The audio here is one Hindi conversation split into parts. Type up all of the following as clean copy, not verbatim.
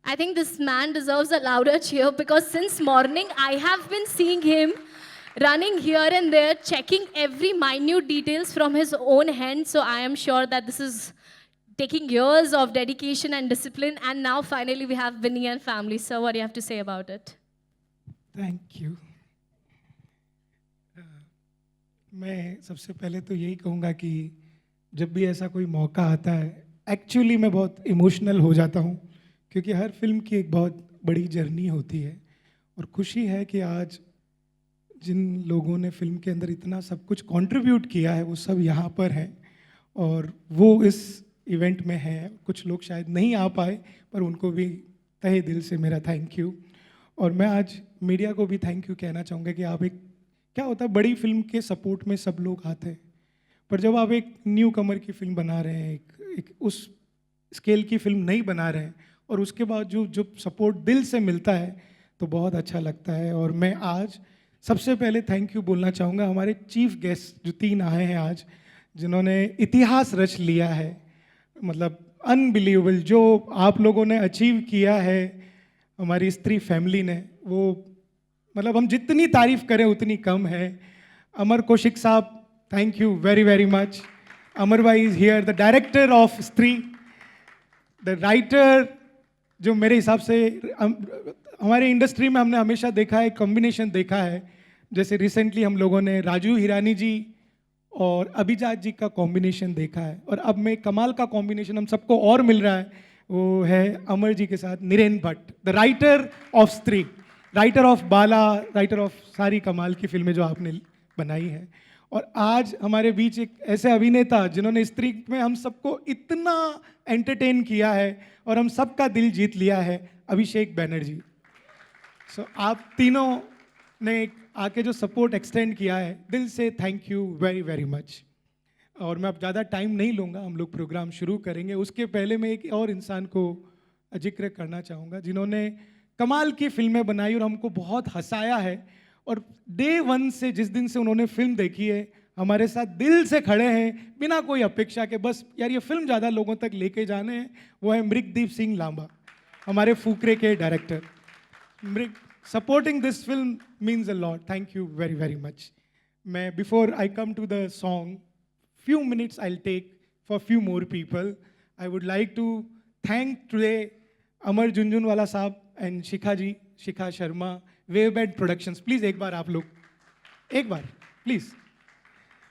I think this man deserves a louder cheer because since morning I have been seeing him running here and there, checking every minute details from his own hand. So I am sure that this is taking years of dedication and discipline. And now finally we have Vinny and family. So what do you have to say about it? Thank you. मैं सबसे पहले तो यही कहूँगा कि जब भी ऐसा कोई मौका आता है, एक्चुअली मैं बहुत इमोशनल हो जाता हूँ, क्योंकि हर फिल्म की एक बहुत बड़ी जर्नी होती है। और खुशी है कि आज जिन लोगों ने फिल्म के अंदर इतना सब कुछ कंट्रीब्यूट किया है वो सब यहाँ पर हैं और वो इस इवेंट में हैं। कुछ लोग शायद नहीं आ पाए, पर उनको भी तहे दिल से मेरा थैंक यू। और मैं आज मीडिया को भी थैंक यू कहना चाहूँगा कि आप एक, क्या होता है बड़ी फिल्म के सपोर्ट में सब लोग आते हैं, पर जब आप एक न्यू कमर की फिल्म बना रहे हैं, एक उस स्केल की फिल्म नहीं बना रहे हैं और उसके बाद जो सपोर्ट दिल से मिलता है तो बहुत अच्छा लगता है। और मैं आज सबसे पहले थैंक यू बोलना चाहूँगा हमारे चीफ गेस्ट जो 3 आए हैं आज, जिन्होंने इतिहास रच लिया है। मतलब अनबिलीवेबल जो आप लोगों ने अचीव किया है हमारी स्त्री फैमिली ने, वो मतलब हम जितनी तारीफ करें उतनी कम है। अमर कौशिक साहब, thank you very very much. Amar भाई is here, the director of Stree, the writer, जो मेरे हिसाब से हमारे इंडस्ट्री में हमने हमेशा देखा है, कॉम्बिनेशन देखा है। जैसे रिसेंटली हम लोगों ने राजू हिरानी जी और अभिजात जी का कॉम्बिनेशन देखा है, और अब में कमाल का कॉम्बिनेशन हम सबको और मिल रहा है, वो है अमर जी के साथ Niren Bhatt, the writer of Stree, writer of Bala, writer of सारी कमाल की फिल्में जो आपने बनाई है। और आज हमारे बीच एक ऐसे अभिनेता जिन्होंने स्त्री में हम सबको इतना एंटरटेन किया है और हम सबका दिल जीत लिया है, अभिषेक बैनर्जी। सो आप तीनों ने आके जो सपोर्ट एक्सटेंड किया है, दिल से thank you very very much. और मैं अब ज़्यादा टाइम नहीं लूँगा, हम लोग प्रोग्राम शुरू करेंगे। उसके पहले मैं एक और इंसान को जिक्र करना चाहूँगा जिन्होंने कमाल की फिल्में बनाई और हमको बहुत हंसाया है। और डे 1 से, जिस दिन से उन्होंने फिल्म देखी है, हमारे साथ दिल से खड़े हैं बिना कोई अपेक्षा के, बस यार ये फिल्म ज़्यादा लोगों तक लेके जाने हैं। वो है मृगदीप सिंह लांबा, हमारे फुकरे के डायरेक्टर। Mrig, supporting this film means a lot, thank you very very much. मैं before I come to the song, few minutes I'll take for few more people. I would like to thank today Amar Junjunwala साहब and Shikha ji, Shikha Sharma, Wavebed Productions. Please एक बार आप लोग, एक बार प्लीज़,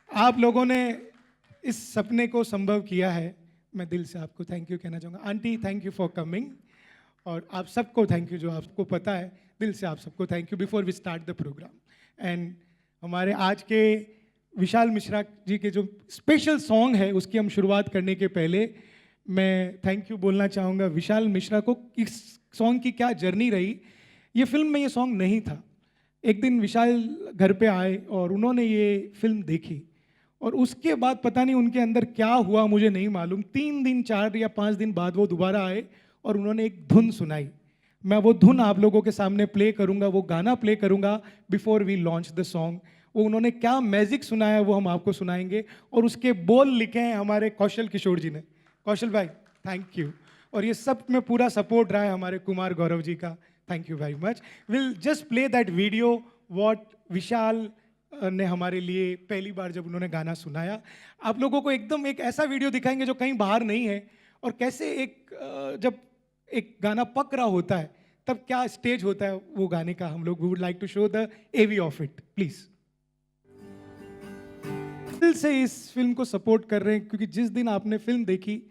आप लोगों ने इस सपने को संभव किया है। मैं दिल से आपको थैंक यू कहना चाहूँगा। Aunty, thank you for coming. और आप सबको थैंक यू, जो आपको पता है, दिल से आप सबको thank you before we start the programme. And हमारे आज के विशाल मिश्रा जी के जो स्पेशल सॉन्ग है उसकी हम शुरुआत करने के पहले मैं थैंक यू बोलना चाहूँगा विशाल मिश्रा को। इस सॉन्ग की क्या जर्नी रही, ये फिल्म में ये सॉन्ग नहीं था। एक दिन विशाल घर पे आए और उन्होंने ये फिल्म देखी और उसके बाद पता नहीं उनके अंदर क्या हुआ, मुझे नहीं मालूम। 3 दिन 4 या 5 दिन बाद वो दोबारा आए और उन्होंने एक धुन सुनाई। मैं वो धुन आप लोगों के सामने प्ले करूँगा, वो गाना प्ले करूँगा before we launch the song. वो उन्होंने क्या मैजिक सुनाया वो हम आपको सुनाएंगे, और उसके बोल लिखे हैं हमारे कौशल किशोर जी ने। कौशल भाई, थैंक यू। और ये सब में पूरा सपोर्ट रहा है हमारे कुमार गौरव जी का, thank you very much. Will just play that video what Vishal ने हमारे लिए पहली बार जब उन्होंने गाना सुनाया। आप लोगों को एकदम एक ऐसा वीडियो दिखाएंगे जो कहीं बाहर नहीं है, और कैसे जब एक गाना पक रहा होता है तब क्या स्टेज होता है वो गाने का। हम लोग we would like to show the AV of it, please. दिल से इस फिल्म को सपोर्ट कर रहे हैं, क्योंकि जिस दिन आपने फिल्म देखी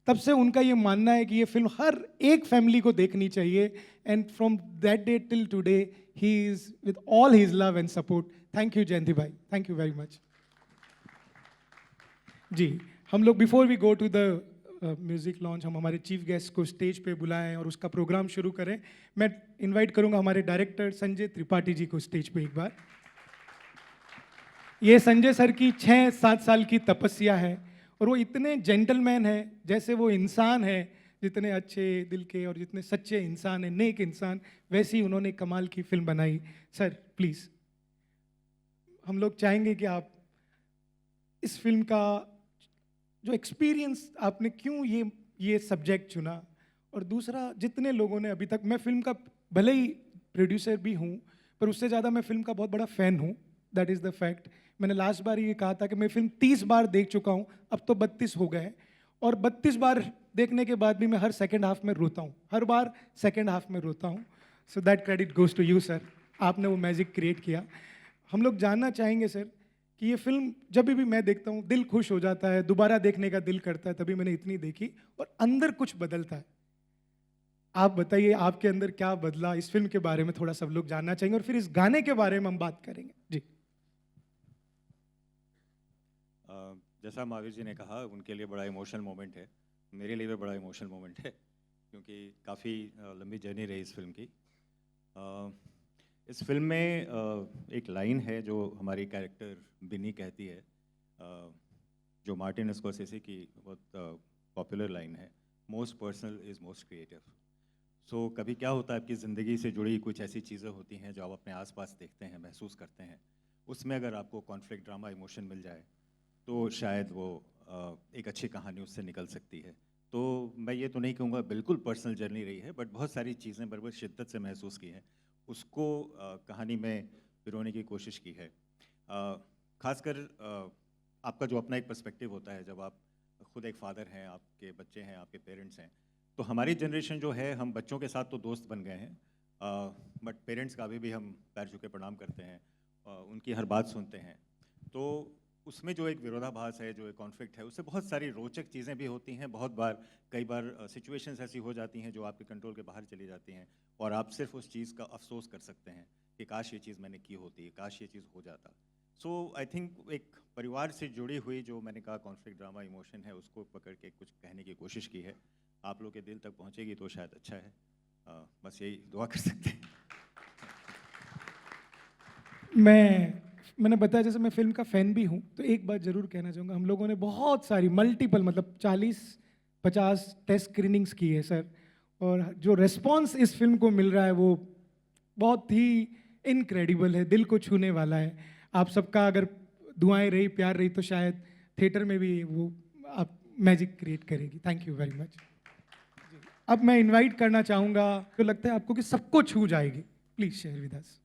तब से उनका ये मानना है कि ये फिल्म हर एक फैमिली को देखनी चाहिए। And from that day till today he is with all his love and support. Thank you Jayanti भाई, thank you very much ji. हम लोग before we go to the music launch, हम हमारे चीफ गेस्ट को स्टेज पे बुलाएं और उसका प्रोग्राम शुरू करें। मैं इनवाइट करूंगा हमारे डायरेक्टर संजय त्रिपाठी जी को स्टेज पे एक बार। ये संजय सर की 6-7 साल की तपस्या है, और वो इतने जेंटलमैन है, जैसे वो इंसान है, जितने अच्छे दिल के और जितने सच्चे इंसान हैं, नेक इंसान, वैसे ही उन्होंने कमाल की फिल्म बनाई। सर प्लीज़, हम लोग चाहेंगे कि आप इस फिल्म का जो एक्सपीरियंस, आपने क्यों ये सब्जेक्ट चुना और दूसरा जितने लोगों ने अभी तक, मैं फिल्म का भले ही प्रोड्यूसर भी हूँ पर उससे ज़्यादा मैं फिल्म का बहुत बड़ा फ़ैन हूँ, दैट इज़ द फैक्ट। मैंने लास्ट बार ये कहा था कि मैं फिल्म 30 बार देख चुका हूँ, अब तो 32 हो गए हैं, और 32 बार देखने के बाद भी मैं हर सेकेंड हाफ में रोता हूँ, हर बार सेकेंड हाफ में रोता हूँ। So that credit goes to you sir, आपने वो मैजिक क्रिएट किया। हम लोग जानना चाहेंगे सर कि ये फिल्म जब भी मैं देखता हूँ दिल खुश हो जाता है, दोबारा देखने का दिल करता है, तभी मैंने इतनी देखी, और अंदर कुछ बदलता है। आप बताइए आपके अंदर क्या बदला, इस फिल्म के बारे में थोड़ा सब लोग जानना चाहेंगे, और फिर इस गाने के बारे में हम बात करेंगे जी। जैसा महावीर जी ने कहा, उनके लिए बड़ा इमोशनल मोमेंट है, मेरे लिए भी बड़ा इमोशनल मोमेंट है, क्योंकि काफ़ी लंबी जर्नी रही इस फिल्म की। इस फिल्म में एक लाइन है जो हमारी कैरेक्टर बिनी कहती है, जो मार्टिन स्कॉर्सेज़ी की बहुत पॉपुलर लाइन है, most personal is most creative. So कभी क्या होता है, आपकी ज़िंदगी से जुड़ी कुछ ऐसी चीज़ें होती हैं जो आप अपने आसपास देखते हैं, महसूस करते हैं, उसमें अगर आपको कॉन्फ्लिक्ट, ड्रामा, इमोशन मिल जाए तो शायद वो एक अच्छी कहानी उससे निकल सकती है। तो मैं ये तो नहीं कहूँगा बिल्कुल पर्सनल जर्नी रही है, बट बहुत सारी चीज़ें बड़ी शिद्दत से महसूस की हैं, उसको कहानी में पिरोने की कोशिश की है। ख़ासकर आपका जो अपना एक पर्सपेक्टिव होता है, जब आप खुद एक फ़ादर हैं, आपके बच्चे हैं, आपके पेरेंट्स हैं, तो हमारी जनरेशन जो है, हम बच्चों के साथ तो दोस्त बन गए हैं, बट पेरेंट्स का अभी भी हम पैर छू के प्रणाम करते हैं, उनकी हर बात सुनते हैं। तो उसमें जो एक विरोधाभास है, जो एक कॉन्फ्लिक्ट है, उससे बहुत सारी रोचक चीज़ें भी होती हैं। बहुत बार, कई बार सिचुएशंस ऐसी हो जाती हैं जो आपके कंट्रोल के बाहर चली जाती हैं, और आप सिर्फ उस चीज़ का अफसोस कर सकते हैं कि काश ये चीज़ मैंने की होती, काश ये चीज़ हो जाता। सो आई थिंक एक परिवार से जुड़ी हुई, जो मैंने कहा कॉन्फ्लिक्ट, ड्रामा, इमोशन है, उसको पकड़ के कुछ कहने की कोशिश की है। आप लोग के दिल तक पहुँचेगी तो शायद अच्छा है। बस यही दुआ कर सकते हैं। मैंने बताया जैसे मैं फिल्म का फ़ैन भी हूँ, तो एक बात ज़रूर कहना चाहूँगा, हम लोगों ने बहुत सारी मल्टीपल, मतलब 40-50 टेस्ट स्क्रीनिंग्स की है सर, और जो रिस्पॉन्स इस फिल्म को मिल रहा है वो बहुत ही इनक्रेडिबल है, दिल को छूने वाला है। आप सबका अगर दुआएं रही, प्यार रही, तो शायद थिएटर में भी वो आप मैजिक क्रिएट करेगी। Thank you very much. अब मैं इनवाइट करना चाहूँगा, तो लगता है आपको कि सबको छू जाएगी, प्लीज़ शेयर विद अस।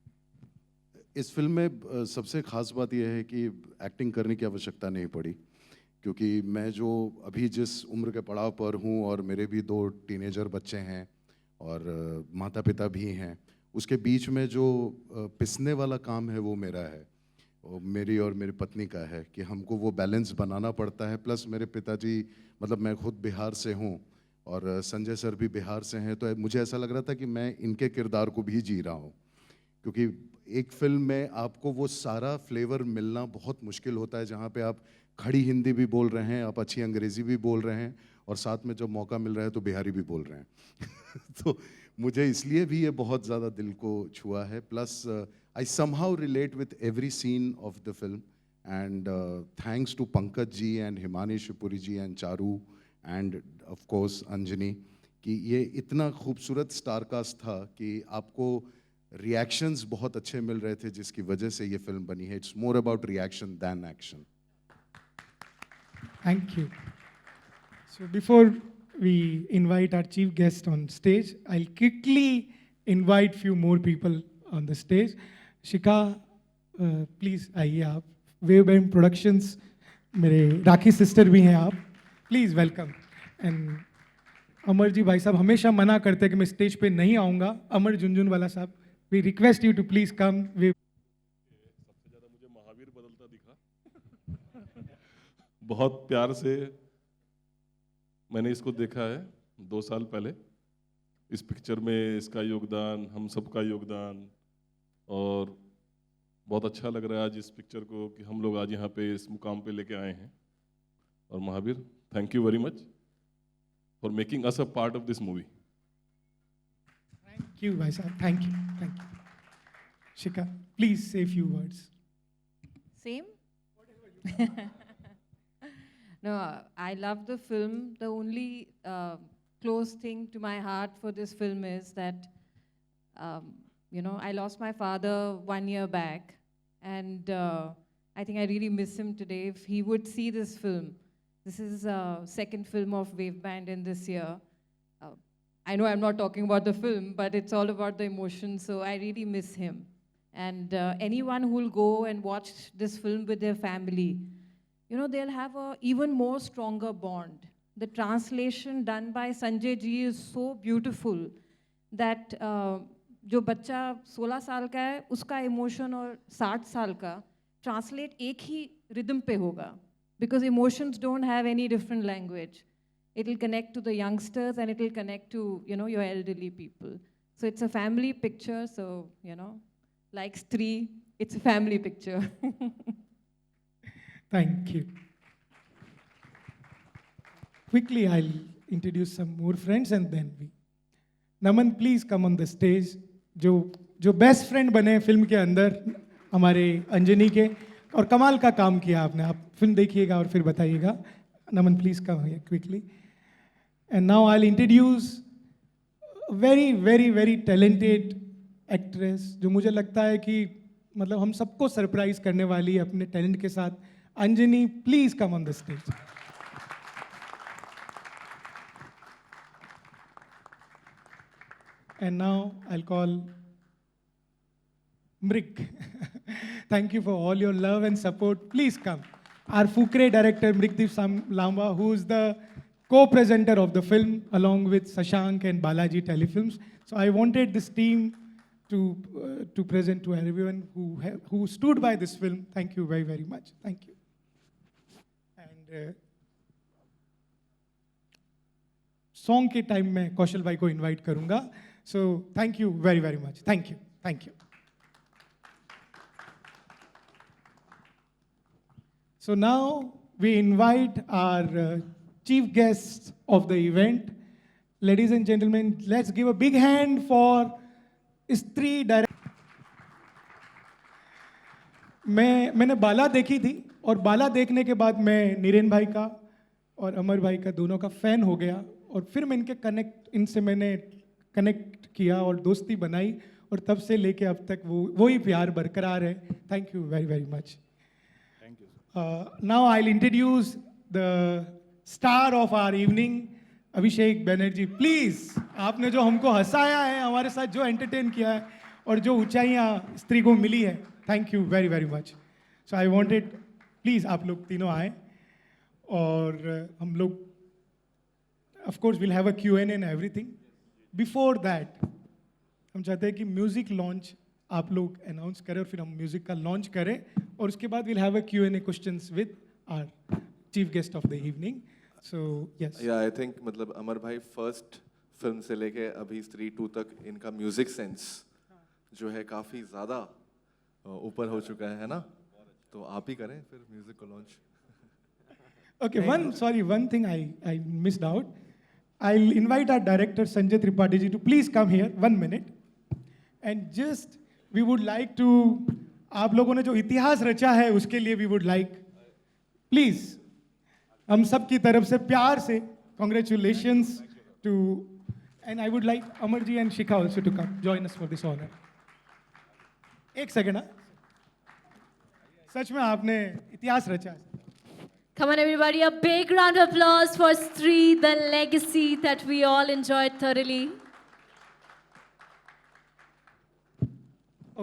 इस फिल्म में सबसे ख़ास बात यह है कि एक्टिंग करने की आवश्यकता नहीं पड़ी, क्योंकि मैं जो अभी जिस उम्र के पड़ाव पर हूँ, और मेरे भी 2 टीनेजर बच्चे हैं और माता पिता भी हैं, उसके बीच में जो पिसने वाला काम है वो मेरा है, वो मेरी और मेरी पत्नी का है, कि हमको वो बैलेंस बनाना पड़ता है। प्लस मेरे पिताजी, मतलब मैं खुद बिहार से हूँ और संजय सर भी बिहार से हैं, तो मुझे ऐसा लग रहा था कि मैं इनके किरदार को भी जी रहा हूँ, क्योंकि एक फिल्म में आपको वो सारा फ्लेवर मिलना बहुत मुश्किल होता है, जहाँ पे आप खड़ी हिंदी भी बोल रहे हैं, आप अच्छी अंग्रेज़ी भी बोल रहे हैं, और साथ में जब मौका मिल रहा है तो बिहारी भी बोल रहे हैं। तो मुझे इसलिए भी ये बहुत ज़्यादा दिल को छुआ है। Plus I somehow relate with every scene of the film, and thanks to Pankaj ji and Himani Shivpuri ji and Charu and of course Anjani, कि ये इतना खूबसूरत स्टारकास्ट था कि आपको रिएक्शंस बहुत अच्छे मिल रहे थे, जिसकी वजह से ये फिल्म बनी है। It's more about reaction than action. Thank you. So before we invite our chief guest on stage, I'll quickly invite few more people on the stage. शिका, प्लीज़ आइए आप। वेवबैंड प्रोडक्शंस, मेरे राखी सिस्टर भी हैं आप, please welcome. And Amar ji भाई साहब हमेशा मना करते हैं कि मैं स्टेज पे नहीं आऊँगा। अमर झुनझुनवाला साहब, we request you to please come. सबसे ज़्यादा मुझे महावीर बदलता दिखा। बहुत प्यार से मैंने इसको देखा है 2 साल पहले। इस पिक्चर में इसका योगदान, हम सबका योगदान, और बहुत अच्छा लग रहा है आज इस पिक्चर को कि हम लोग आज यहाँ पे इस मुकाम पे लेके आए हैं। और Mahavir, thank you very much for making us a part of this movie. Thank you, भाई साहब, thank you, thank you. Shika, please say a few words. Same? No, I love the film. The only close thing to my heart for this film is that, I lost my father 1 year back, and I think I really miss him today. If he would see this film, this is second film of Wave Band in this year. I know I'm not talking about the film, but it's all about the emotion. So I really miss him. And anyone who will go and watch this film with their family, you know, they'll have a even more stronger bond. The translation done by Sanjay ji is so beautiful that जो बच्चा 16 साल का है उसका इमोशन और 60 साल का ट्रांसलेट एक ही रिदम पे होगा because emotions don't have any different language. It will connect to the youngsters and it will connect to, you know, your elderly people. So it's a family picture. So, you know, like Stree, it's a family picture. Thank you. Quickly, I'll introduce some more friends and then we. Naman, please come on the stage. जो बेस्ट फ्रेंड बने फिल्म के अंदर हमारे अंजनी के और कमाल का काम किया आपने. आप फिल्म देखिएगा और फिर बताइएगा. Naman, please come here quickly. And now I'll introduce a very, very, very talented actress जो मुझे लगता है कि मतलब हम सबको सरप्राइज करने वाली है अपने टैलेंट के साथ. Anjani, please come on the stage. And now I'll call Mrik. Thank you for all your love and support. Please come. Our Fukre director Mrikdeep Lamba, who is the co-presenter of the film along with Sashank and Balaji Telefilms. So I wanted this team to present to everyone who stood by this film. Thank you very, very much. Thank you. And song के टाइम में कौशल भाई को इनवाइट करूंगा. So thank you very, very much. Thank you. Thank you. So now we invite our chief guests of the event. Ladies and gentlemen, let's give a big hand for Stree director. मैंने बाला देखी थी और बाला देखने के बाद मैं नीरेन भाई का और अमर भाई का दोनों का फैन हो गया और फिर मैं इनसे मैंने कनेक्ट किया और दोस्ती बनाई और तब से लेके अब तक वही प्यार बरकरार है. Thank you very very much. Thank you. Now I will introduce the star of our evening, Abhishek Banerjee. Please, आपने जो हमको हंसाया है, हमारे साथ जो एंटरटेन किया है और जो ऊंचाइयाँ स्त्री को मिली है, thank you very very much. So I wanted, please आप लोग तीनों आए और हम लोग of course will have a Q&A and everything. Before that हम चाहते हैं कि म्यूजिक लॉन्च आप लोग अनाउंस करें और फिर हम म्यूजिक का लॉन्च करें और उसके बाद will have a Q&A questions with our chief guest of the evening. So yes. Yeah I think मतलब अमर भाई फर्स्ट फिल्म से लेके अभी स्त्री 2 तक इनका म्यूजिक सेंस जो है काफ़ी ज़्यादा ऊपर हो चुका है ना. तो आप ही करें फिर म्यूजिक को launch. Okay, one thing I missed out. I'll invite our director Sanjay Tripathi ji to please come here 1 minute. And just we would like to, आप लोगों ने जो इतिहास रचा है उसके लिए we would like, please, हम सब की तरफ से प्यार से congratulations to, and I would like Amar ji and Shikha also to come join us for this honor. एक सेकंड. सच में आपने इतिहास रचा है. Come on, everybody, a big round of applause for Stree, the legacy that we all enjoyed thoroughly.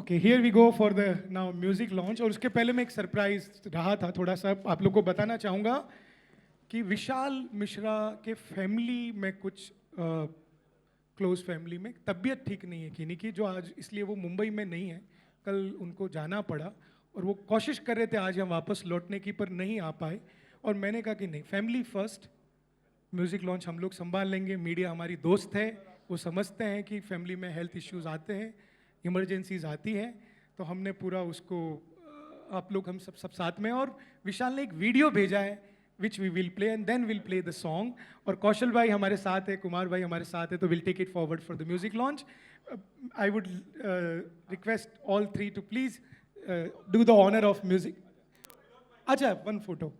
Okay, here we go for the now music launch. और उसके पहले मैं एक सरप्राइज रहा था थोड़ा सा आप लोग को बताना चाहूँगा कि विशाल मिश्रा के फैमिली में कुछ क्लोज फैमिली में तबीयत ठीक नहीं है किन्हीं की, जो आज इसलिए वो मुंबई में नहीं है. कल उनको जाना पड़ा और वो कोशिश कर रहे थे आज हम वापस लौटने की, पर नहीं आ पाए. और मैंने कहा कि नहीं, फैमिली फर्स्ट, म्यूज़िक लॉन्च हम लोग संभाल लेंगे. मीडिया हमारी दोस्त है, वो समझते हैं कि फैमिली में हेल्थ इश्यूज आते हैं, इमरजेंसीज आती हैं, तो हमने पूरा उसको आप लोग हम सब साथ में. और विशाल ने एक वीडियो भेजा है which we will play and then will play the song. और कौशल भाई हमारे साथ है, कुमार भाई हमारे साथ है, तो will take it forward for the music launch. I would request all three to please do the honour of music. अच्छा, 1 photo.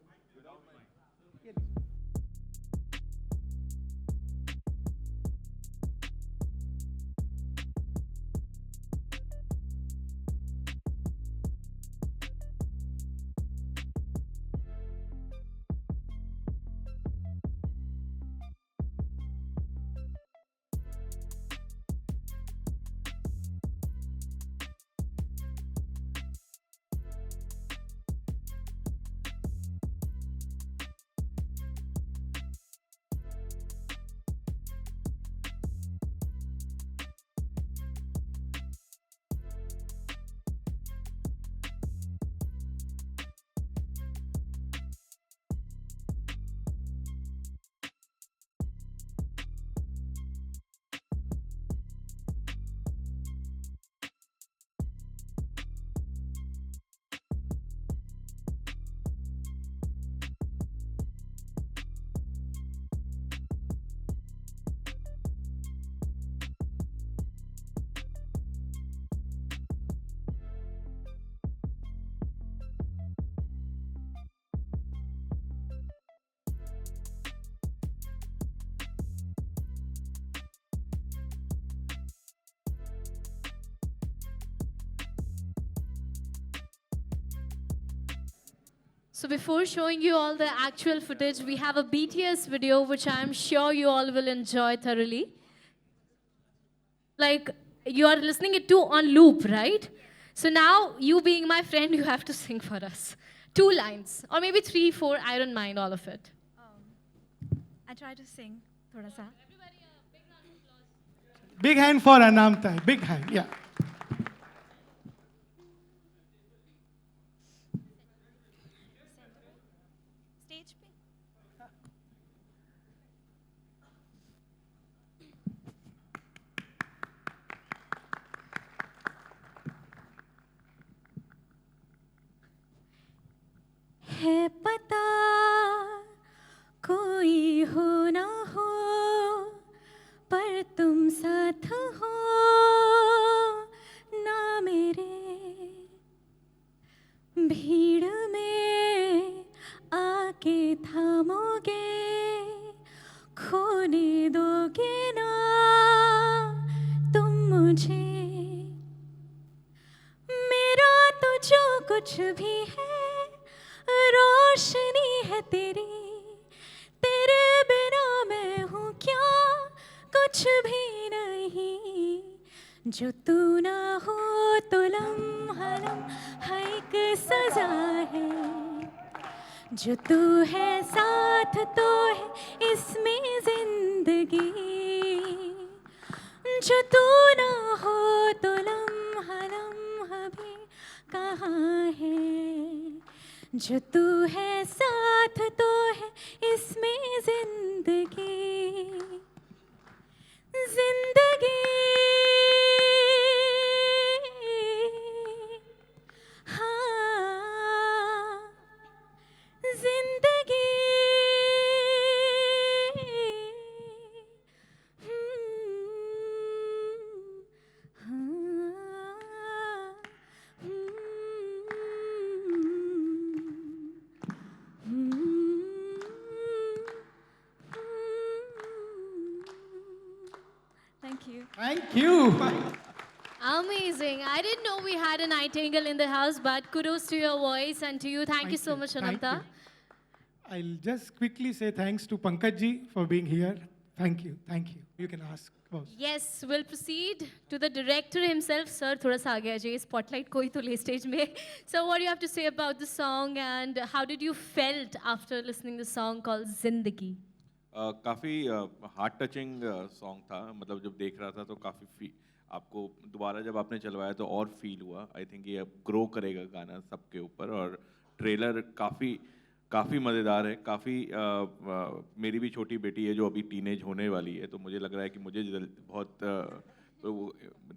So before showing you all the actual footage, we have a BTS video which I'm sure you all will enjoy thoroughly. Like you are listening it to on loop, right? So now you being my friend, you have to sing for us. 2 lines or maybe 3, 4, I don't mind all of it. I try to sing थोड़ा सा. Big hand for Anamta. Big hand, yeah. Stage पे. है पता कोई हो ना हो पर तुम साथ हो ना मेरे भीड़ में आके थामोगे खोने दोगे ना तुम मुझे मेरा तो जो कुछ भी है रोशनी है तेरी तेरे बिना मैं हूँ क्या कुछ भी नहीं जो तू ना हो तो लम्हा लम्हा एक सजा है जो तू है साथ तो है इसमें जिंदगी जो तू ना हो तो लम्हा लम्हा भी कहाँ है जो तू है साथ तो है इसमें जिंदगी जिंदगी हाँ जिंदगी Thank you. Thank you. Amazing. I didn't know we had a Nightingale in the house, but kudos to your voice and to you. Thank you so much, Thank Ananta. you. I'll just quickly say thanks to Pankaj ji for being here. Thank you. Thank you. You can ask. boss. Yes, we'll proceed to the director himself. Sir, थोड़ा सा आगे आ जाइए. Spotlight कोई तो ले stage में. So what do you have to say about the song and how did you felt after listening the song called Zindagi? काफ़ी हार्ट टचिंग सॉन्ग था, मतलब जब देख रहा था तो काफ़ी आपको दोबारा जब आपने चलवाया तो और फील हुआ. आई थिंक ये अब ग्रो करेगा गाना सबके ऊपर. और ट्रेलर काफ़ी मज़ेदार है. मेरी भी छोटी बेटी है जो अभी टीनेज होने वाली है, तो मुझे लग रहा है कि मुझे बहुत तो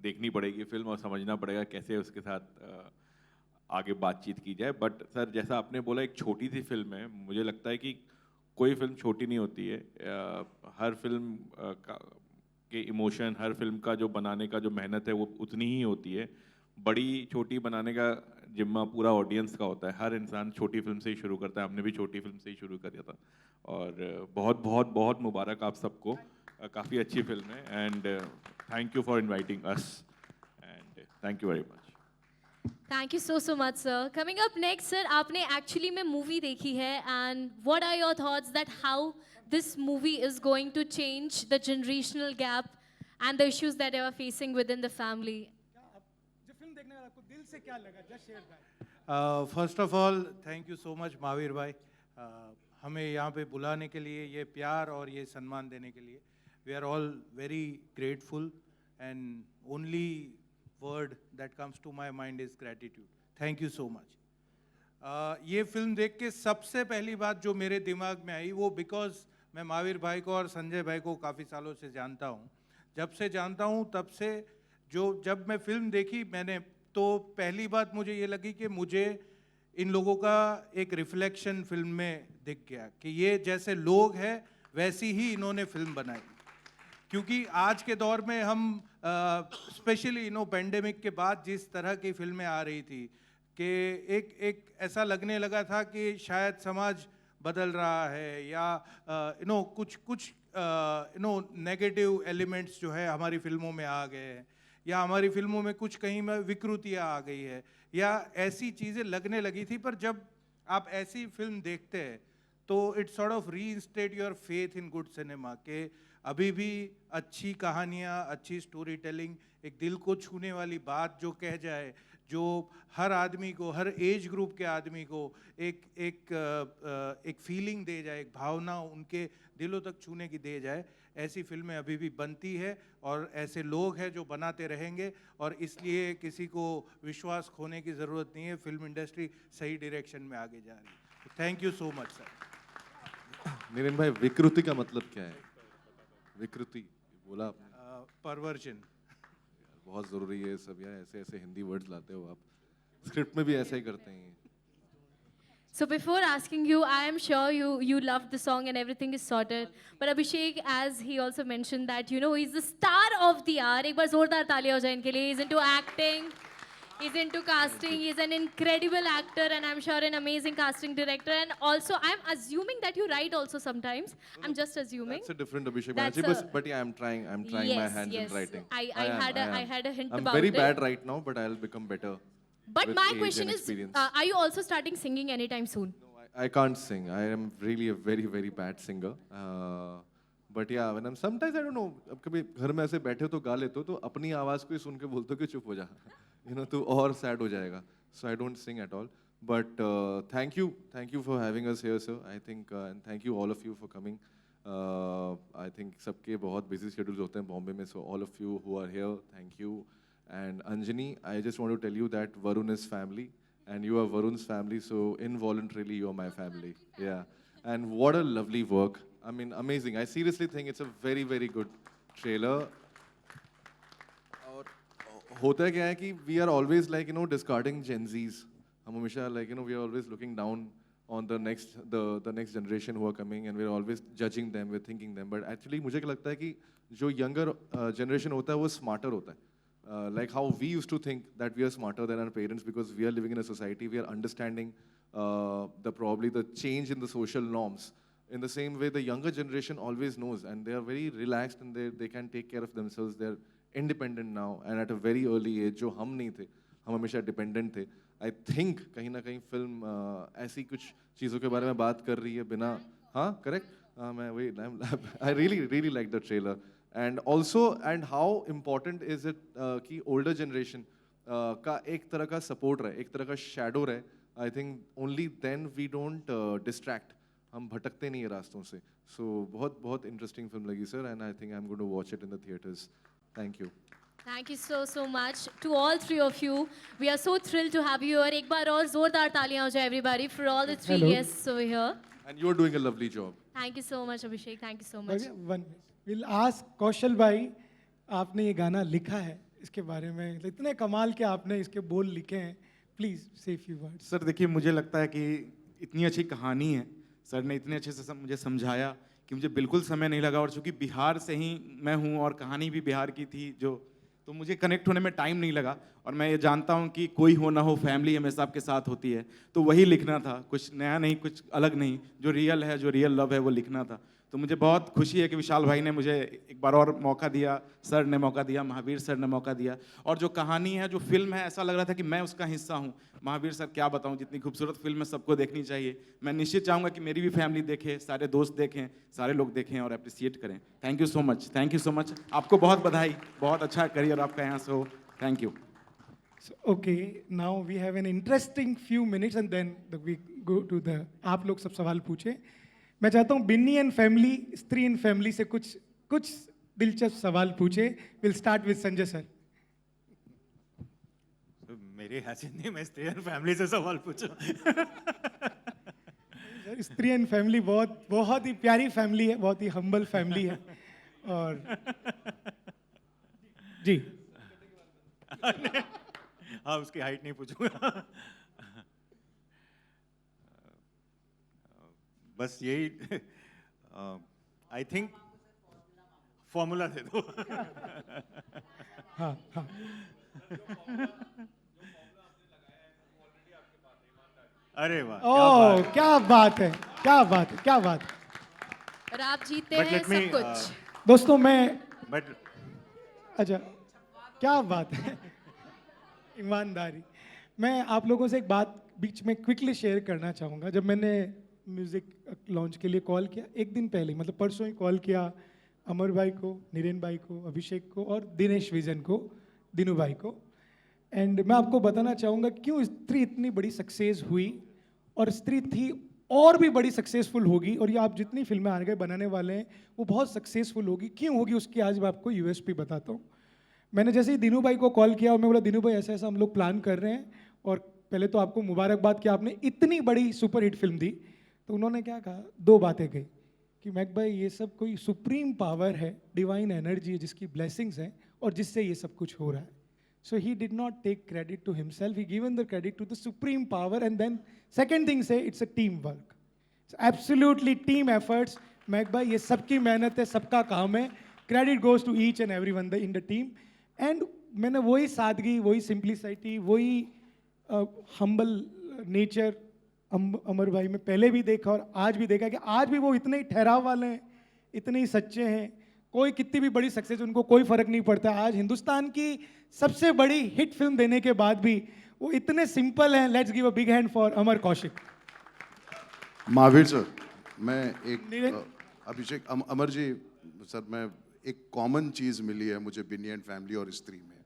देखनी पड़ेगी फिल्म और समझना पड़ेगा कैसे उसके साथ आगे बातचीत की जाए. बट सर, जैसा आपने बोला, एक छोटी सी फिल्म है. मुझे लगता है कि कोई फिल्म छोटी नहीं होती है. हर फिल्म के इमोशन, हर फिल्म का जो बनाने का जो मेहनत है वो उतनी ही होती है. बड़ी छोटी बनाने का जिम्मा पूरा ऑडियंस का होता है. हर इंसान छोटी फिल्म से ही शुरू करता है. हमने भी छोटी फिल्म से ही शुरू किया था. और बहुत बहुत बहुत मुबारक आप सबको. काफ़ी अच्छी फिल्म है. And thank you for inviting us and thank you very much. Thank you so much, sir. Coming up next, sir, आपने actually में movie देखी है and what are your thoughts that how this movie is going to change the generational gap and the issues that they are facing within the family? जो फिल्म देखने के बाद आपको दिल से क्या लगा? Just share that. First of all thank you so much Mahavir भाई, हमें यहाँ पे बुलाने के लिए, ये प्यार और ये सम्मान देने के लिए. We are all very grateful and only word that comes to my mind is gratitude. Thank you so much. ये फिल्म देख के सबसे पहली बात जो मेरे दिमाग में आई वो, बिकॉज मैं महावीर भाई को और संजय भाई को काफ़ी सालों से जानता हूँ. जब से जानता हूँ तब से जब मैं फिल्म देखी मैंने, तो पहली बात मुझे ये लगी कि मुझे इन लोगों का एक रिफ्लेक्शन फिल्म में दिख गया कि ये जैसे लोग हैं वैसी ही इन्होंने फिल्म बनाई. क्योंकि आज के दौर में हम स्पेशली पेंडेमिक के बाद जिस तरह की फिल्में आ रही थी कि एक ऐसा लगने लगा था कि शायद समाज बदल रहा है या कुछ नेगेटिव एलिमेंट्स जो है हमारी फिल्मों में आ गए हैं, या हमारी फिल्मों में कुछ कहीं में विकृतियाँ आ गई है, या ऐसी चीज़ें लगने लगी थी. पर जब आप ऐसी फिल्म देखते हैं तो it sort of reinstate your faith in good cinema के अभी भी अच्छी कहानियाँ, अच्छी स्टोरी टेलिंग, एक दिल को छूने वाली बात जो कह जाए, जो हर आदमी को, हर एज ग्रुप के आदमी को एक फीलिंग दे जाए, एक भावना उनके दिलों तक छूने की दे जाए, ऐसी फिल्में अभी भी बनती है और ऐसे लोग हैं जो बनाते रहेंगे और इसलिए किसी को विश्वास खोने की ज़रूरत नहीं है। फिल्म इंडस्ट्री सही डायरेक्शन में आगे जा रही है। Thank you so much sir. Niren भाई, विकृति का मतलब क्या है? विकृति बोला आपने, परवर्जन। बहुत ज़रूरी है सब यार, ऐसे ऐसे हिंदी वर्ड्स लाते हो आप, स्क्रिप्ट में भी ऐसा ही करते हैं। So before asking you, I am sure you loved the song and everything is sorted. But Abhishek, as he also mentioned that, you know, he's the star of the hour. एक बार जोरदार तालियां हो जाए इनके लिए. He's into acting, he's into casting, he's an incredible actor and I'm sure an amazing casting director. And also, I'm assuming that you write also sometimes. I'm just assuming. That's a different Abhishek That's Banerjee, but yeah, I'm trying my Yes, hands yes. in writing. I had a hint I'm about very it. bad right now, but I'll become better. But with my age question and is, experience. are you also starting singing anytime soon? No, I can't sing. I am really a very, very bad singer. But yeah, when I'm sometimes I don't know. अब कभी घर में ऐसे बैठे हो तो गा लेते हो तो अपनी आवाज़ को ही सुन के बोलते हो कि चुप हो जा, तो और sad हो जाएगा. So I don't sing at all. But thank you for having us here, sir. I think and thank you all of you for coming. I think सबके बहुत busy schedules होते हैं बॉम्बे में, so all of you who are here, thank you. And Anjani, I just want to tell you that Varun is family, and you are Varun's family, so involuntarily you are my family. Yeah. And what a lovely work. I mean, amazing. I seriously think it's a very, very good trailer. और होता क्या है कि we are always like, discarding Gen Zs. हम हमेशा like, we are always looking down on the next generation who are coming, and we're always judging them, we're thinking them. But actually मुझे क्या लगता है कि जो younger generation होता है वो smarter होता है. Like how we used to think that we are smarter than our parents because we are living in a society, we are understanding probably the change in the social norms. In the same way, the younger generation always knows, and they are very relaxed and they can take care of themselves. They're independent now, and at a very early age, जो हम नहीं थे, हम हमेशा dependent थे. I think कहीं ना कहीं film ऐसी कुछ चीज़ों के बारे में बात कर रही है बिना, हाँ, correct? I really like the trailer. And also, and how important is it कि older generation का एक तरह का support रहे, एक तरह का shadow रहे. I think only then we don't distract. हम भटकते नहीं हैं रास्तों से. So बहुत interesting film लगी sir, and I think I'm going to watch it in the theaters. Thank you. Thank you so much to all three of you. We are so thrilled to have you here. एक बार और जोरदार तालियां हो जाए everybody for all the three Hello. guests over here. And you're doing a lovely job. Thank you so much, Abhishek. Thank you so much. Okay, one minute. We'll ask कौशल भाई, आपने ये गाना लिखा है, इसके बारे में इतने कमाल के आपने इसके बोल लिखे हैं, प्लीज से फ्यू वर्ड्स. सर देखिए, मुझे लगता है कि इतनी अच्छी कहानी है, सर ने इतने अच्छे से मुझे समझाया कि मुझे बिल्कुल समय नहीं लगा. और चूंकि बिहार से ही मैं हूँ और कहानी भी बिहार की थी, तो मुझे कनेक्ट होने में टाइम नहीं लगा. और मैं ये जानता हूँ कि कोई हो ना हो, फैमिली हमेशा आपके साथ होती है, तो वही लिखना था. कुछ नया नहीं, कुछ अलग नहीं, जो रियल है, जो रियल लव है, वो लिखना था. तो मुझे बहुत खुशी है कि विशाल भाई ने मुझे एक बार और मौका दिया, सर ने मौका दिया, महावीर सर ने मौका दिया. और जो कहानी है, जो फिल्म है, ऐसा लग रहा था कि मैं उसका हिस्सा हूँ. महावीर सर, क्या बताऊँ, जितनी खूबसूरत फिल्म है, सबको देखनी चाहिए. मैं निश्चित चाहूँगा कि मेरी भी फैमिली देखे, सारे दोस्त देखें, सारे लोग देखें और अप्रिसिएट करें. Thank you so much, thank you so much. आपको बहुत बधाई, बहुत अच्छा करियर आपका यहाँ से हो. Thank you. Okay, now we have an interesting few minutes and then we go to the, आप लोग सब सवाल पूछे. मैं चाहता हूँ Binny and family, Stree and family से कुछ दिलचस्प सवाल पूछे. Will start with Sanjay sir. मेरे हैसियत नहीं, मैं स्त्री एंड फैमिली से सवाल पूछूं. स्त्री एंड फैमिली बहुत ही प्यारी फैमिली है, बहुत ही हम्बल फैमिली है. और जी हाँ, उसकी हाइट नहीं पूछूंगा. बस यही, आई थिंक फॉर्मूला दे दो. हाँ हाँ. अरे वाह, ओह, क्या बात है, क्या बात है, क्या बात है. और आप जीते But हैं let me, सब कुछ. दोस्तों मैं, बट अच्छा, क्या बात है, ईमानदारी. मैं आप लोगों से एक बात बीच में क्विकली शेयर करना चाहूँगा। जब मैंने म्यूज़िक लॉन्च के लिए कॉल किया, एक दिन पहले ही, मतलब परसों ही कॉल किया अमर भाई को, नीरेन भाई को, अभिषेक को और दिनेश विजन को, दिनू भाई को। एंड मैं आपको बताना चाहूँगा क्यों स्त्री इतनी बड़ी सक्सेस हुई और स्त्री थी और भी बड़ी सक्सेसफुल होगी, और ये आप जितनी फिल्में आगे बनाने वाले हैं वो बहुत सक्सेसफुल होगी। क्यों होगी उसकी आज मैं आपको यूएसपी बताता हूँ। मैंने जैसे ही दिनू भाई को कॉल किया और मैं बोला दिनू भाई ऐसा ऐसा हम लोग प्लान कर रहे हैं, और पहले तो आपको मुबारकबाद कि आपने इतनी बड़ी सुपरहिट फिल्म दी। तो उन्होंने क्या कहा, दो बातें कही कि मैक भाई ये सब कोई सुप्रीम पावर है, डिवाइन एनर्जी है जिसकी ब्लेसिंग्स हैं और जिससे ये सब कुछ हो रहा है। So he did not take credit to himself, he given the credit to the supreme power, and then second thing say it's a teamwork. It's absolutely team efforts. मैक भाई ये सबकी मेहनत है, सबका काम है. Credit goes to each and everyone in the team. And मैंने वही सादगी, वही सिंप्लिसिटी, वही हम्बल नेचर अमर भाई में पहले भी देखा और आज भी देखा कि आज भी वो इतने ही ठहराव वाले हैं, इतने ही सच्चे हैं। कोई कितनी भी बड़ी सक्सेस उनको कोई फर्क नहीं पड़ता। आज हिंदुस्तान की सबसे बड़ी हिट फिल्म देने के बाद भी वो इतने सिंपल हैं। Let's give a big hand for Amar Kaushik. Mahavir sir, मैं एक अभिषेक अमर जी सर, मैं एक कॉमन चीज़ मिली है मुझे बिनी एंड फैमिली और स्त्री में।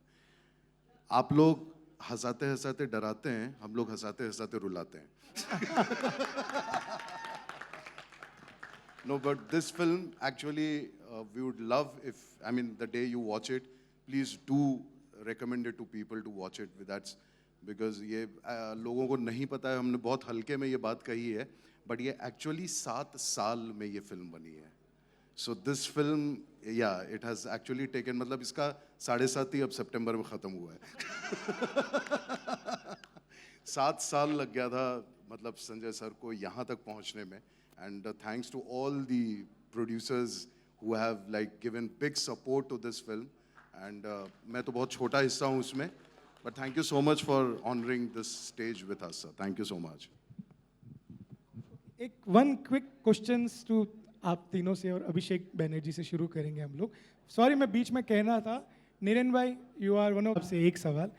आप लोग हंसाते हंसाते डराते हैं, हम लोग हंसाते हंसाते रुलाते हैं। No, but this film actually we would love if, I mean, the day you watch it, please do recommend it to people to watch it. That's because ये लोगों को नहीं पता है, हमने बहुत हल्के में ये बात कही है, but ये actually 7 साल में ये फिल्म बनी है। So this film, yeah, it has actually taken, मतलब इसका 7.5 ही अब सितंबर में ख़त्म हुआ है। 7 साल लग गया था मतलब संजय सर को यहाँ तक पहुँचने में, and thanks to all the producers who have like given big support to this film, and मैं तो बहुत छोटा हिस्सा हूँ उसमें, but thank you so much for honoring this stage with us, sir. Thank you so much. एक वन क्विक क्वेश्चंस टू आप तीनों से, और अभिषेक बैनर्जी से शुरू करेंगे हम लोग। सॉरी मैं बीच में कहना था, नीरेन भाई यू आर वन ऑफ से एक सवाल।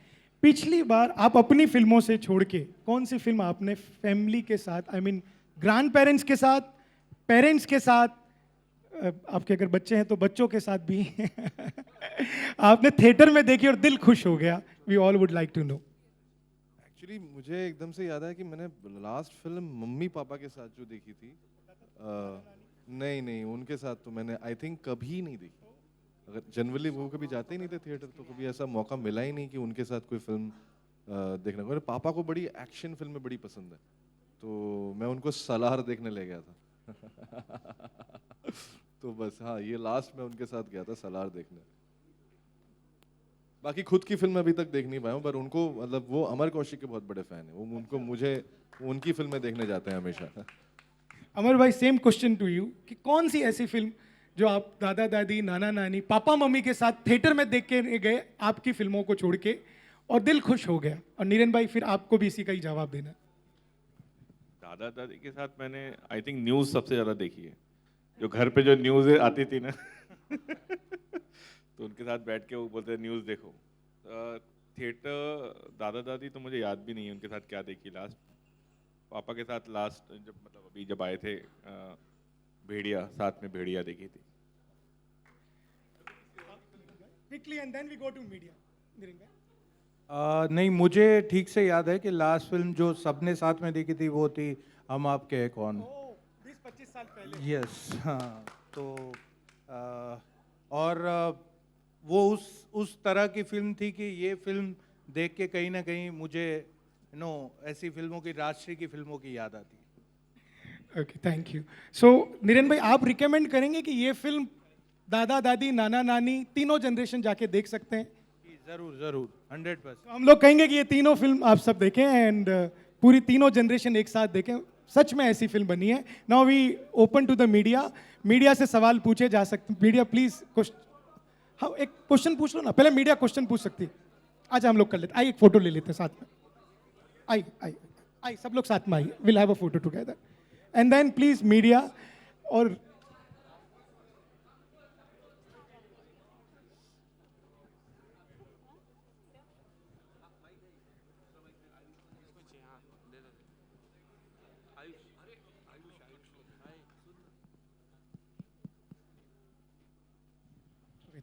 पिछली बार आप अपनी फिल्मों से छोड़ के कौन सी फिल्म आपने फैमिली के साथ, आई मीन ग्रैंड पेरेंट्स के साथ, पेरेंट्स के साथ, आपके अगर बच्चे हैं तो बच्चों के साथ भी आपने थिएटर में देखी और दिल खुश हो गया? We all would like to know. Actually मुझे एकदम से याद है कि मैंने लास्ट फिल्म मम्मी पापा के साथ जो देखी थी, नहीं उनके साथ तो मैंने आई थिंक कभी नहीं देखी। अगर जनरली वो कभी जाते ही नहीं थे थिएटर, तो कभी ऐसा मौका मिला ही नहीं कि उनके साथ कोई फिल्म देखने को। मेरे पापा को बड़ी एक्शन फिल्में बड़ी पसंद है, तो मैं उनको सलार देखने ले गया था। तो बस हाँ, ये लास्ट में उनके साथ गया था सलार देखने। बाकी खुद की फिल्म अभी तक देख नहीं पाया हूँ, पर उनको मतलब वो अमर कौशिक के बहुत बड़े फैन है, वो उनको मुझे उनकी फिल्में देखने जाते हैं हमेशा। अमर भाई सेम क्वेश्चन टू यू कि कौन सी ऐसी फिल्म जो आप दादा दादी, नाना नानी, पापा मम्मी के साथ थिएटर में देख के गए आपकी फिल्मों को छोड़ के और दिल खुश हो गया? और नीरेन भाई फिर आपको भी इसी का ही जवाब देना। दादा दादी के साथ मैंने आई थिंक न्यूज़ सबसे ज़्यादा देखी है। जो घर पे जो न्यूज़ आती थी ना तो उनके साथ बैठ के वो बोलते न्यूज़ देखो। थिएटर दादा दादी तो मुझे याद भी नहीं है उनके साथ क्या देखी लास्ट। पापा के साथ लास्ट जब मतलब अभी जब आए थे भेड़िया, साथ में भेड़िया देखी थी। Quickly and then we go to media. Niren भाई। नहीं, मुझे ठीक से याद है कि लास्ट फिल्म जो सबने साथ में देखी थी वो थी हम आपके हैं कौन। 20-25 साल पहले। यस, हाँ। तो और वो उस तरह की फिल्म थी कि ये फिल्म देख के कहीं ना कहीं मुझे ऐसी फिल्मों की, राजश्री की फिल्मों की याद आती है। Okay, thank you. So Niren भाई आप रिकमेंड करेंगे कि ये फिल्म दादा दादी, नाना नानी तीनों जनरेशन जाके देख सकते हैं? जरूर 100%। हम लोग कहेंगे कि ये तीनों फिल्म आप सब देखें एंड पूरी तीनों जनरेशन एक साथ देखें। सच में ऐसी फिल्म बनी है। Now we open to the media. Media से सवाल पूछे जा सकते। मीडिया प्लीज हाँ एक क्वेश्चन पूछ लो ना, पहले मीडिया क्वेश्चन पूछ सकती है। आज हम लोग कर लेते, आइए एक फोटो ले लेते हैं साथ में। आई सब लोग साथ में आइए, will have a photo together and then please media. और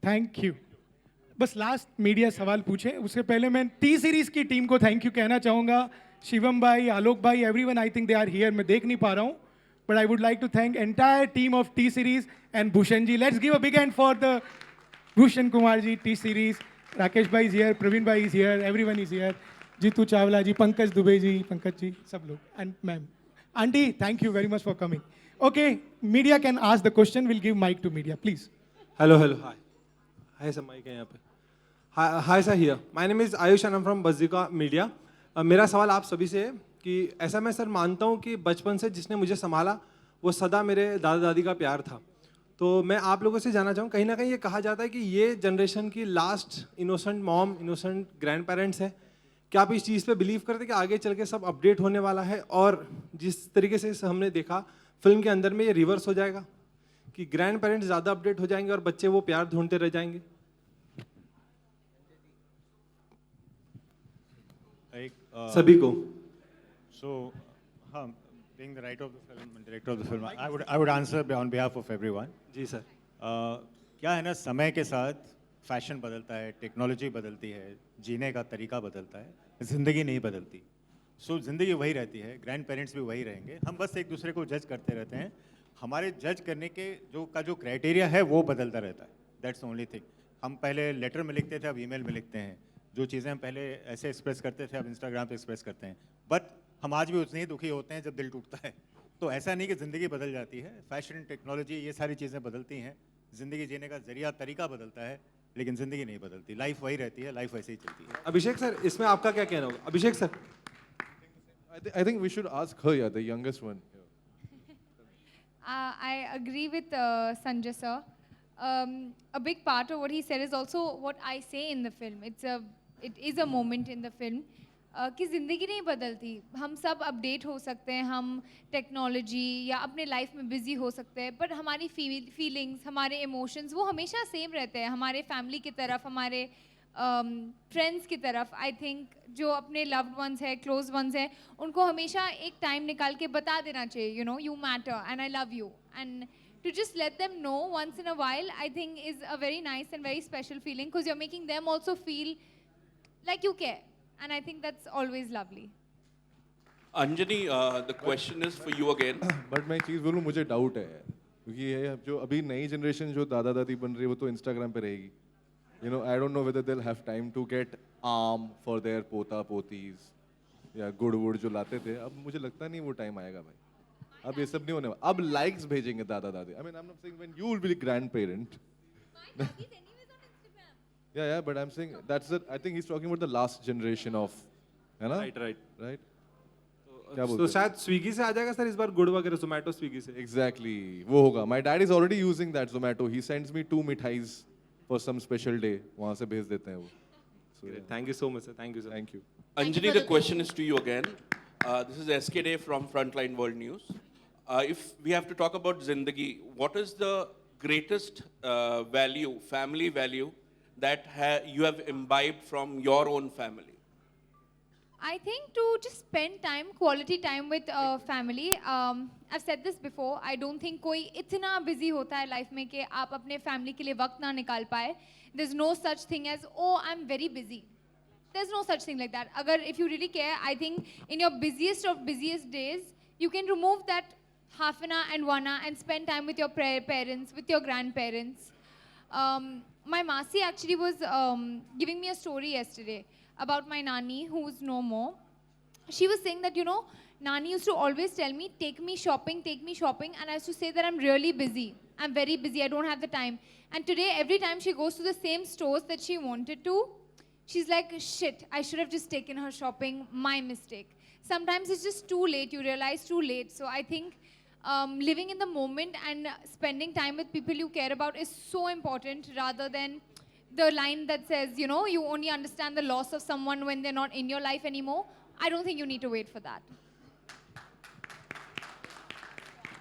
थैंक यू। बस लास्ट मीडिया सवाल पूछे उससे पहले मैं टी सीरीज की टीम को थैंक यू कहना चाहूँगा। शिवम भाई, आलोक भाई, everyone, I think they are here. मैं देख नहीं पा रहा हूँ, but I would like to thank entire team of T Series and Bhushan ji. Let's give a big hand for the Bhushan Kumar ji, T Series. Rakesh भाई इज हियर, प्रवीण भाई is here, everyone is here, Jeetu Chawla ji, Pankaj Dubey ji, Pankaj ji, सब लोग, and ma'am, aunty, thank you very much for coming. Okay, media can ask the question, will give mike to media please. Hello hello, hi hi sir, mike है यहाँ पे। Hi sir, here my name is Ayush and I am from Bazika media. मेरा सवाल आप सभी से है कि ऐसा मैं सर मानता हूँ कि बचपन से जिसने मुझे संभाला वो सदा मेरे दादा दादी का प्यार था। तो मैं आप लोगों से जानना चाहूँ, कहीं ना कहीं ये कहा जाता है कि ये जनरेशन की last innocent mom, innocent grand parents है। क्या आप इस चीज़ पे बिलीव करते हैं कि आगे चल के सब अपडेट होने वाला है, और जिस तरीके से हमने देखा फिल्म के अंदर में ये रिवर्स हो जाएगा कि ग्रैंड पेरेंट्स ज़्यादा अपडेट हो जाएंगे और बच्चे वो प्यार ढूंढते रह जाएंगे? सभी को। So, being the writer of the film and director of the film, I would answer on behalf of everyone. जी सर। क्या है ना, समय के साथ फैशन बदलता है, टेक्नोलॉजी बदलती है, जीने का तरीका बदलता है, ज़िंदगी नहीं बदलती। सो ज़िंदगी वही रहती है, ग्रैंड पेरेंट्स भी वही रहेंगे। हम बस एक दूसरे को जज करते रहते हैं। हमारे जज करने के जो क्राइटेरिया है वो बदलता रहता है। That's only thing. हम पहले लेटर में लिखते थे, अब ईमेल में लिखते हैं। जो चीज़ें हम पहले ऐसे एक्सप्रेस करते थे, अब इंस्टाग्राम पे एक्सप्रेस करते हैं। बट हम आज भी उतने ही दुखी होते हैं जब दिल टूटता है। तो ऐसा नहीं कि ज़िंदगी बदल जाती है, फैशन, टेक्नोलॉजी, ये सारी चीज़ें बदलती हैं। ज़िंदगी जीने का जरिया, तरीका बदलता है, लेकिन ज़िंदगी नहीं बदलती। लाइफ वही रहती है, लाइफ वैसे ही चलती है। अभिषेक सर, इसमें आपका क्या कहना होगा? अभिषेक sir. I think we should ask her, yeah, the youngest one. I agree with Sanjay sir. A big part of what he said is also what I say in the film. It is a moment in the film कि ज़िंदगी नहीं बदलती। हम सब अपडेट हो सकते हैं, हम टेक्नोलॉजी या अपने लाइफ में बिजी हो सकते हैं, बट हमारी फीलिंग्स, हमारे इमोशंस वो हमेशा सेम रहते हैं। हमारे फैमिली की तरफ, हमारे फ्रेंड्स की तरफ, आई थिंक जो अपने लव्ड वंस है, क्लोज वंस है, उनको हमेशा एक टाइम निकाल के बता देना चाहिए, you know, you matter and I love you, and to just let them know once in a while, I think is a very nice and very special feeling, because you're making them also feel like you care, and I think that's always lovely. Anjani, the question is for you again. But मैं एक चीज़ बोलूँ, मुझे डाउट है क्योंकि ये जो अभी नई जनरेशन जो दादा दादी बन रही है वो तो इंस्टाग्राम पे रहेगी। You know, I don't know whether they'll have time to get arm for their पोता पोतीज या गुड़ वुड़ जो लाते थे। अब मुझे लगता नहीं वो टाइम आएगा भाई। अब ये सब नहीं होने वाला। अब लाइक्स भेजेंगे दादा दादी। I mean, I'm not saying when you will be the grandparent. Yeah, but I'm saying that's it. I think he's talking about the last generation of, है ना? Right. क्या बोलते तो हैं? शायद स्विगी से आ जाएगा सर इस बार गुड़ वगैरह, जोमेटो, स्विगी से। Exactly, वो होगा। My dad is already using that Zomato. He sends me 2 mithais for some special day. वहाँ से भेज देते हैं वो। So, yeah. Thank you so much, sir. Thank you, sir. Thank you. Anjani, the question is to you again. This is SK Day from Frontline World News. If we have to talk about Zindagi, what is the greatest value, family value, that you have imbibed from your own family? I think to just spend time, quality time with family. I've said this before. I don't think कोई इतना busy होता है life में कि आप अपने family के लिए वक्त ना निकाल पाए. There's no such thing as, oh, I'm very busy. There's no such thing like that. अगर if you really care, I think in your busiest of busiest days, you can remove that half an hour and 1 hour and spend time with your parents, with your grandparents. My Masi actually was giving me a story yesterday about my Nani, who's no more. She was saying that, you know, Nani used to always tell me, take me shopping, and I used to say that I'm really busy. I'm very busy, I don't have the time. And today, every time she goes to the same stores that she wanted to, she's like, shit, I should have just taken her shopping, my mistake. Sometimes it's just too late, you realize too late. So I think living in the moment and spending time with people you care about is so important, rather than the line that says, you know, you only understand the loss of someone when they're not in your life anymore. I don't think you need to wait for that.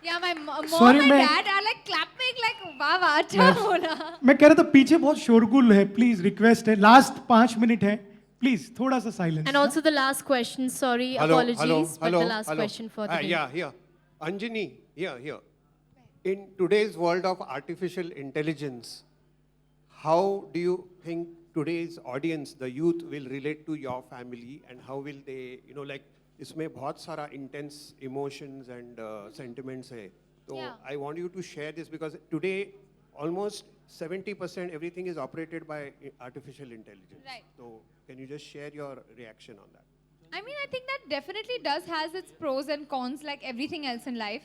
Yeah, my mom Sorry, and dad are like clapping like, वाह वाह अच्छा बोला. मैं कह रहा था पीछे बहुत शोरगुल है, प्लीज रिक्वेस्ट है, लास्ट 5 मिनट है, प्लीज थोड़ा सा silence. And also the last question, sorry, apologies, but the last question for the day. Yeah, here. Anjani, here. In today's world of artificial intelligence, how do you think today's audience, the youth, will relate to your family, and how will they, you know, like, इसमें बहुत सारा intense emotions and sentiments है. So Yeah. I want you to share this because today almost 70% everything is operated by artificial intelligence. Right. So can you just share your reaction on that? I mean, I think that definitely does has its pros and cons like everything else in life.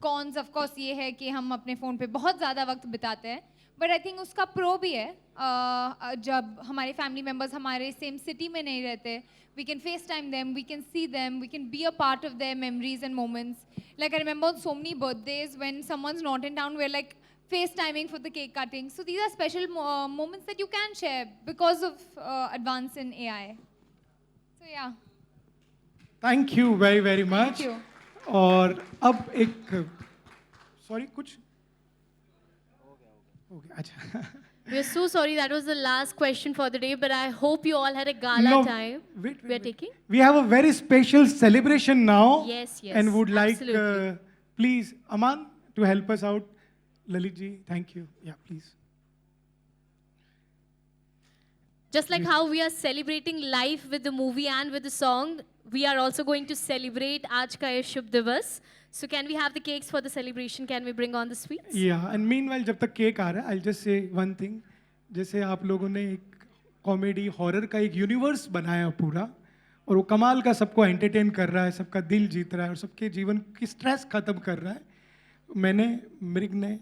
Cons of course ये है कि हम अपने फ़ोन पे बहुत ज़्यादा वक्त बिताते हैं, but I think उसका pro भी है. जब हमारे family members हमारे same city में नहीं रहते, we can FaceTime them, we can see them, we can be a part of their memories and moments. Like I remember on so many birthdays when someone's not in town, we're like FaceTiming for the cake cutting. So these are special moments that you can share because of advance in AI. So yeah. Thank you very very much. Thank you. और अब एक सॉरी कुछ हो गया. अच्छा. We're so sorry that was the last question for the day, but I hope you all had a gala No, time. wait, We're taking? We have a very special celebration now. Yes, yes, And would like, absolutely. please, Aman, to help us out. Lalit ji, thank you. Yeah, please. Just like how we are celebrating life with the movie and with the song, we are also going to celebrate Aaj Ka Ye Shubh Divas. So can we have the cakes for the celebration? Can we bring on the sweets? Yeah, and meanwhile, जब तक केक आ रहा है, I'll just say one thing. जैसे आप लोगों ने एक कॉमेडी हॉरर का एक यूनिवर्स बनाया पूरा, और वो कमाल का सबको एंटरटेन कर रहा है, सबका दिल जीत रहा है और सबके जीवन की स्ट्रेस खत्म कर रहा है. मैंने, मृग ने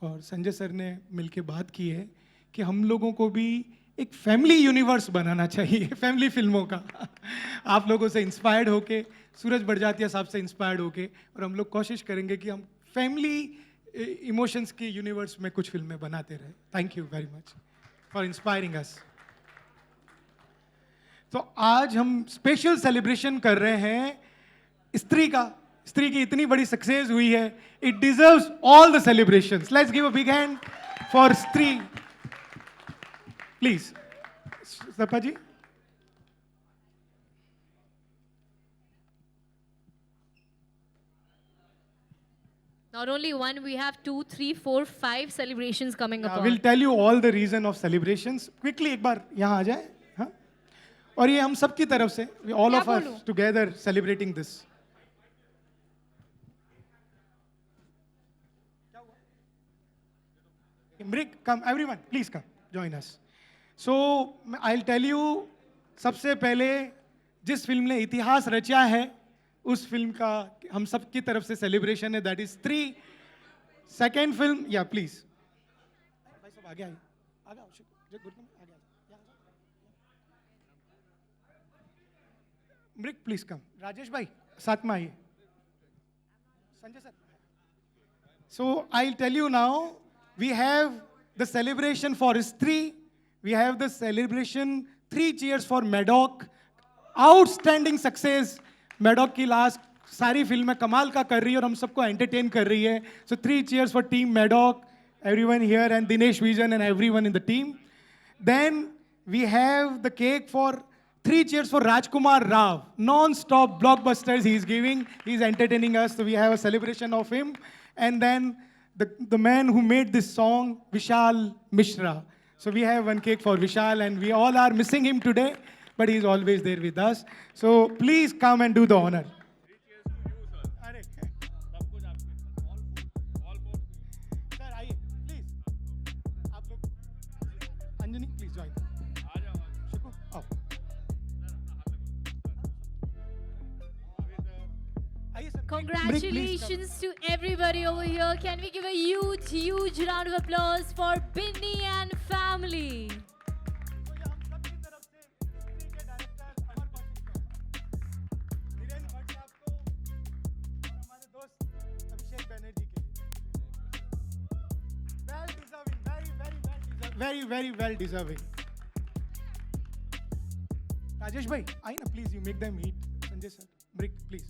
और संजय सर ने मिलके बात की है कि हम लोगों को भी एक फैमिली यूनिवर्स बनाना चाहिए, फैमिली फिल्मों का. आप लोगों से इंस्पायर्ड होके, सूरज बड़जात्या साहब से इंस्पायर्ड होके, और हम लोग कोशिश करेंगे कि हम फैमिली इमोशंस के यूनिवर्स में कुछ फिल्में बनाते रहे. Thank you very much for inspiring अस. तो आज हम स्पेशल सेलिब्रेशन कर रहे हैं स्त्री का. स्त्री की इतनी बड़ी सक्सेस हुई है, it deserves all the celebrations. Let's give a big hand for Stree. Please Sapa ji. Not only one, we have 2, 3, 4, 5 celebrations coming up. Will tell you all the reason of celebrations. Quickly एक बार यहाँ आ जाए. हाँ, और ये हम सब की तरफ से, all of us together celebrating this. Mrik, come, everyone, please come, join us. So, I'll tell you, सबसे पहले जिस फिल्म ने इतिहास रचा है, उस फिल्म का हम सब की तरफ से सेलिब्रेशन है, that is 3. सेकेंड फिल्म, या प्लीज. भाई सब आगे आइए, आगे आओ, आगे आओ. मृग प्लीज कम. राजेश भाई साथ में आइए. Sanjay sir. So, I'll tell you now, we have the celebration for Stree. We have the celebration, 3 cheers for Maddock. Outstanding success. Maddock की लास्ट सारी फिल्में कमाल का कर रही है और हम सबको एंटरटेन कर रही है. So 3 cheers for team Maddock, everyone here, and Dinesh Vijan and everyone in the team. Then we have the cake for 3 cheers for Rajkumar Rao. Non-stop blockbusters he is giving. He is entertaining us. So we have a celebration of him. And then the man who made this song, Vishal Mishra. So we have one cake for Vishal, and we all are missing him today, but he's always there with us. So please come and do the honor. Sir, आइए, please. आप लोग, अंजनी, please join. शिकू, आओ. आइए sir. Congratulations to everybody over here. Can we give a huge, huge round of applause for Binny and family? Very, very well deserving. Rajesh bhai, I know, please, you make them eat. Sanjay sir, break, please.